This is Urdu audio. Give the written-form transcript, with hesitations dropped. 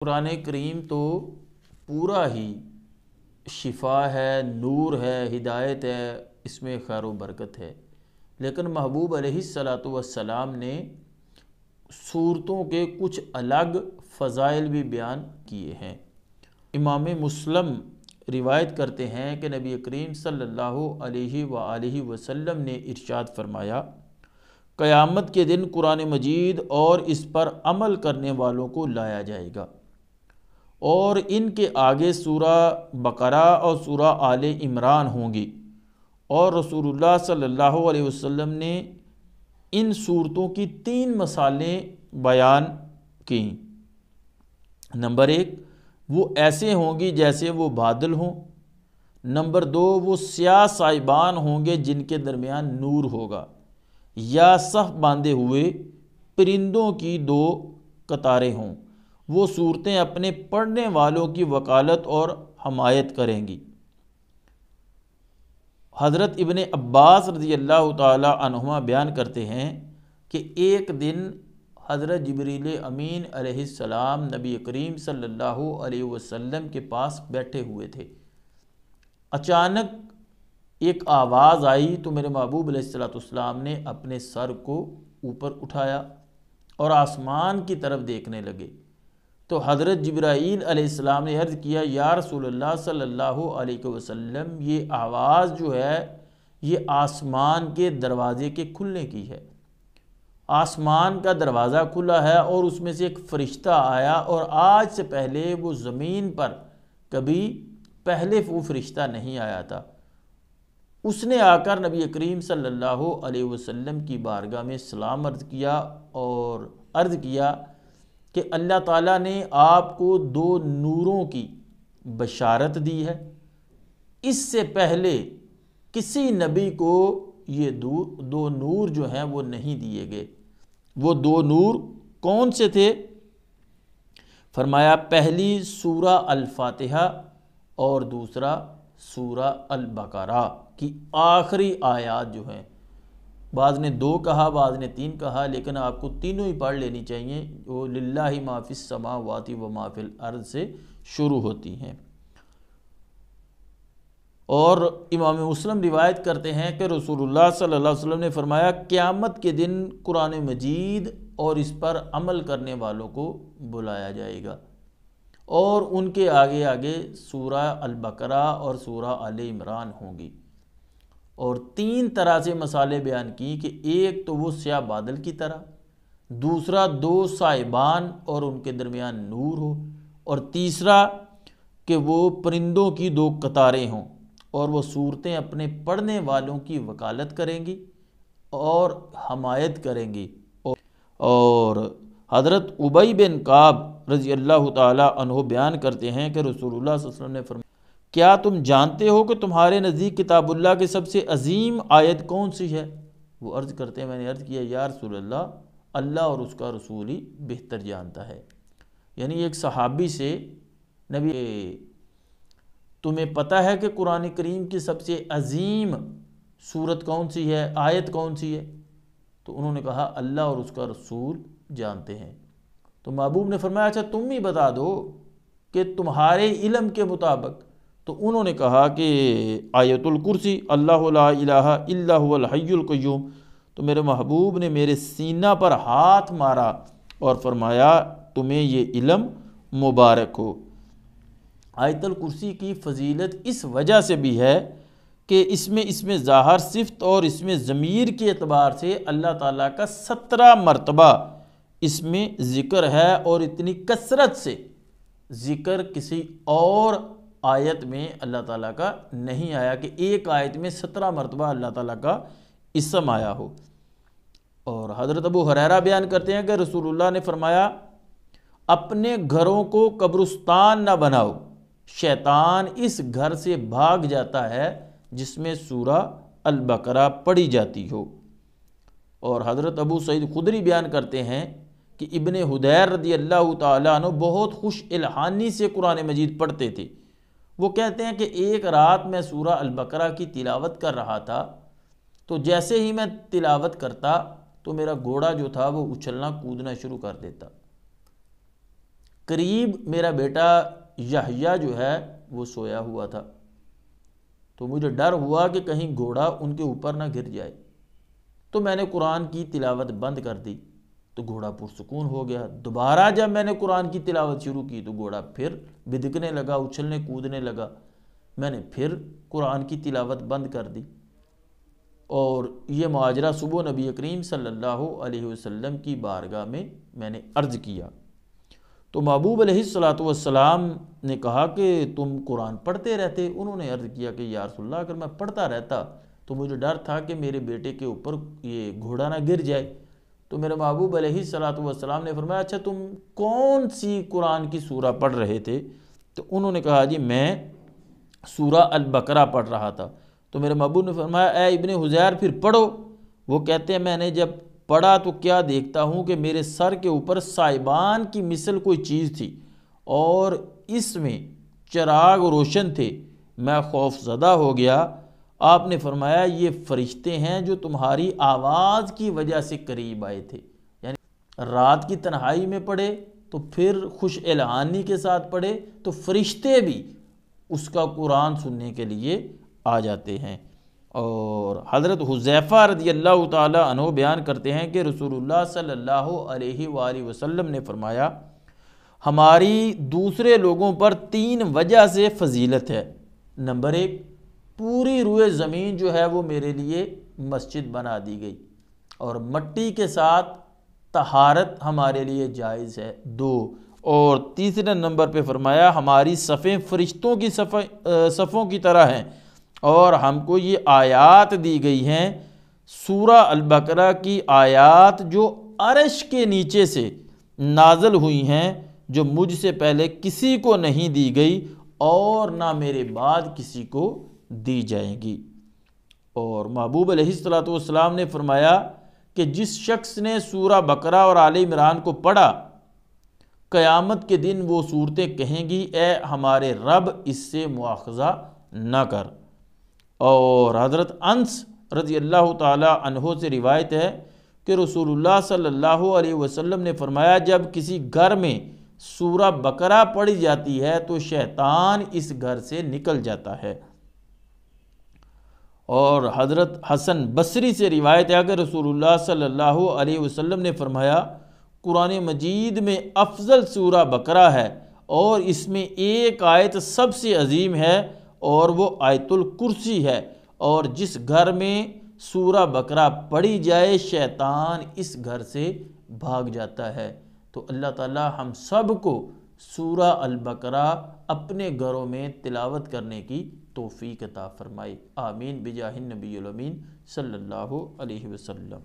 قرآن کریم تو پورا ہی شفا ہے، نور ہے، ہدایت ہے، اس میں خیر و برکت ہے، لیکن محبوب علیہ الصلاۃ والسلام نے صورتوں کے کچھ الگ فضائل بھی بیان کیے ہیں۔ امام مسلم روایت کرتے ہیں کہ نبی کریم صلی اللہ علیہ وآلہ وسلم نے ارشاد فرمایا، قیامت کے دن قرآن مجید اور اس پر عمل کرنے والوں کو لایا جائے گا، اور ان کے آگے سورہ بقرہ اور سورہ آل عمران ہوں گی، اور رسول اللہ صلی اللہ علیہ وسلم نے ان صورتوں کی 3 مثالیں بیان کیں۔ نمبر 1، وہ ایسے ہوں گی جیسے وہ بادل ہوں۔ نمبر 2، وہ سیاہ سائبان ہوں گے جن کے درمیان نور ہوگا، یا صف باندھے ہوئے پرندوں کی 2 قطاریں ہوں۔ وہ صورتیں اپنے پڑھنے والوں کی وکالت اور حمایت کریں گی۔ حضرت ابن عباس رضی اللہ تعالی عنہما بیان کرتے ہیں کہ ایک دن حضرت جبریل امین علیہ السلام نبی کریم صلی اللہ علیہ وسلم کے پاس بیٹھے ہوئے تھے۔ اچانک ایک آواز آئی تو میرے محبوب علیہ السلام نے اپنے سر کو اوپر اٹھایا اور آسمان کی طرف دیکھنے لگے، تو حضرت جبرائیل علیہ السلام نے عرض کیا، یا رسول اللہ صلی اللہ علیہ وسلم، یہ آواز جو ہے یہ آسمان کے دروازے کے کھلنے کی ہے۔ آسمان کا دروازہ کھلا ہے اور اس میں سے ایک فرشتہ آیا، اور آج سے پہلے وہ زمین پر کبھی پہلے وہ فرشتہ نہیں آیا تھا۔ اس نے آ کر نبی کریم صلی اللہ علیہ وسلم کی بارگاہ میں سلام عرض کیا اور عرض کیا کہ اللہ تعالیٰ نے آپ کو 2 نوروں کی بشارت دی ہے، اس سے پہلے کسی نبی کو یہ 2 نور جو ہیں وہ نہیں دیے گئے۔ وہ 2 نور کون سے تھے؟ فرمایا، پہلی سورہ الفاتحہ اور دوسرا سورہ البقرہ کی آخری آیات جو ہیں۔ بعض نے 2 کہا، بعض نے 3 کہا، لیکن آپ کو تینوں ہی پڑھ لینی چاہیے، جو للہ ما فی السماوات و ما فی الارض سے شروع ہوتی ہیں۔ اور امام مسلم روایت کرتے ہیں کہ رسول اللہ صلی اللہ علیہ وسلم نے فرمایا، قیامت کے دن قرآن مجید اور اس پر عمل کرنے والوں کو بلایا جائے گا، اور ان کے آگے آگے سورہ البقرہ اور سورہ آل عمران ہوں گی، اور 3 طرح سے مثالیں بیان کی کہ ایک تو وہ سیاہ بادل کی طرح، دوسرا 2 سائبان اور ان کے درمیان نور ہو، اور تیسرا کہ وہ پرندوں کی 2 قطاریں ہوں، اور وہ صورتیں اپنے پڑھنے والوں کی وکالت کریں گی اور حمایت کریں گی۔ اور حضرت ابی بن کعب رضی اللہ تعالی عنہ بیان کرتے ہیں کہ رسول اللہ صلی اللہ علیہ وسلم نے فرمایا، کیا تم جانتے ہو کہ تمہارے نزدیک کتاب اللہ کی سب سے عظیم آیت کون سی ہے؟ وہ عرض کرتے ہیں، میں نے عرض کیا، یا رسول اللہ اور اس کا رسول ہی بہتر جانتا ہے۔ یعنی ایک صحابی سے نبی، تمہیں پتہ ہے کہ قرآن کریم کی سب سے عظیم سورت کون سی ہے، آیت کون سی ہے؟ تو انہوں نے کہا، اللہ اور اس کا رسول جانتے ہیں۔ تو محبوب نے فرمایا، اچھا تم ہی بتا دو کہ تمہارے علم کے مطابق۔ تو انہوں نے کہا کہ آیت الکرسی، اللہ لا الہ الا هو الحی القیوم۔ تو میرے محبوب نے میرے سینہ پر ہاتھ مارا اور فرمایا، تمہیں یہ علم مبارک ہو۔ آیت الکرسی کی فضیلت اس وجہ سے بھی ہے کہ اس میں ظاہر صفت اور اس میں ضمیر کے اعتبار سے اللہ تعالیٰ کا 17 مرتبہ اس میں ذکر ہے، اور اتنی کثرت سے ذکر کسی اور آیت میں اللہ تعالیٰ کا نہیں آیا کہ ایک آیت میں 17 مرتبہ اللہ تعالیٰ کا اسم آیا ہو۔ اور حضرت ابو ہریرہ بیان کرتے ہیں کہ رسول اللہ نے فرمایا، اپنے گھروں کو قبرستان نہ بناؤ، شیطان اس گھر سے بھاگ جاتا ہے جس میں سورہ البقرہ پڑھی جاتی ہو۔ اور حضرت ابو سعید خدری بیان کرتے ہیں کہ ابن حدیر رضی اللہ تعالیٰ عنہ بہت خوش الحانی سے قرآن مجید پڑھتے تھے۔ وہ کہتے ہیں کہ ایک رات میں سورہ البقرہ کی تلاوت کر رہا تھا، تو جیسے ہی میں تلاوت کرتا تو میرا گھوڑا جو تھا وہ اچھلنا کودنا شروع کر دیتا۔ قریب میرا بیٹا یحییٰ جو ہے وہ سویا ہوا تھا، تو مجھے ڈر ہوا کہ کہیں گھوڑا ان کے اوپر نہ گر جائے، تو میں نے قرآن کی تلاوت بند کر دی، تو گھوڑا پرسکون ہو گیا۔ دوبارہ جب میں نے قرآن کی تلاوت شروع کی تو گھوڑا پھر بدکنے لگا، اچھلنے کودنے لگا۔ میں نے پھر قرآن کی تلاوت بند کر دی، اور یہ ماجرا صبح نبی کریم صلی اللہ علیہ وسلم کی بارگاہ میں نے عرض کیا، تو محبوب علیہ الصلوۃ والسلام نے کہا کہ تم قرآن پڑھتے رہتے؟ انہوں نے عرض کیا کہ یا رسول اللہ اگر میں پڑھتا رہتا تو مجھے ڈر تھا کہ میرے بیٹے کے اوپر یہ گھوڑا نہ گر جائے۔ تو میرے محبوب علیہ الصلوۃ والسلام نے فرمایا اچھا تم کون سی قرآن کی سورہ پڑھ رہے تھے؟ تو انہوں نے کہا جی میں سورہ البقرہ پڑھ رہا تھا۔ تو میرے محبوب نے فرمایا اے ابن حذیر پھر پڑھو۔ وہ کہتے ہیں میں نے جب پڑھا تو کیا دیکھتا ہوں کہ میرے سر کے اوپر سائبان کی مثل کوئی چیز تھی اور اس میں چراغ روشن تھے، میں خوف زدہ ہو گیا۔ آپ نے فرمایا یہ فرشتے ہیں جو تمہاری آواز کی وجہ سے قریب آئے تھے، یعنی رات کی تنہائی میں پڑھے تو پھر خوش الہانی کے ساتھ پڑھے تو فرشتے بھی اس کا قرآن سننے کے لیے آ جاتے ہیں۔ اور حضرت حذیفہ رضی اللہ تعالی عنہ بیان کرتے ہیں کہ رسول اللہ صلی اللہ علیہ وآلہ وسلم نے فرمایا ہماری دوسرے لوگوں پر 3 وجہ سے فضیلت ہے۔ نمبر 1، پوری روئے زمین جو ہے وہ میرے لیے مسجد بنا دی گئی، اور مٹی کے ساتھ طہارت ہمارے لیے جائز ہے۔ 2، اور تیسرے نمبر پہ فرمایا ہماری صفیں فرشتوں کی صفوں کی طرح ہیں، اور ہم کو یہ آیات دی گئی ہیں سورہ البقرہ کی آیات جو عرش کے نیچے سے نازل ہوئی ہیں، جو مجھ سے پہلے کسی کو نہیں دی گئی اور نہ میرے بعد کسی کو دی جائیں گی۔ اور محبوب علیہ الصلوۃ والسلام نے فرمایا کہ جس شخص نے سورہ بقرہ اور آل عمران کو پڑھا قیامت کے دن وہ صورتیں کہیں گی اے ہمارے رب اس سے مواخذہ نہ کر۔ اور حضرت انس رضی اللہ تعالی عنہ سے روایت ہے کہ رسول اللہ صلی اللہ علیہ وسلم نے فرمایا جب کسی گھر میں سورہ بقرہ پڑھی جاتی ہے تو شیطان اس گھر سے نکل جاتا ہے۔ اور حضرت حسن بصری سے روایت ہے کہ رسول اللہ صلی اللہ علیہ وسلم نے فرمایا قرآن مجید میں افضل سورہ بقرہ ہے، اور اس میں ایک آیت سب سے عظیم ہے اور وہ آیت الکرسی ہے، اور جس گھر میں سورہ بقرہ پڑھی جائے شیطان اس گھر سے بھاگ جاتا ہے۔ تو اللہ تعالی ہم سب کو سورہ البقرہ اپنے گھروں میں تلاوت کرنے کی توفیق عطا فرمائے، آمین بجاہ النبی الامین صلی اللہ علیہ وسلم۔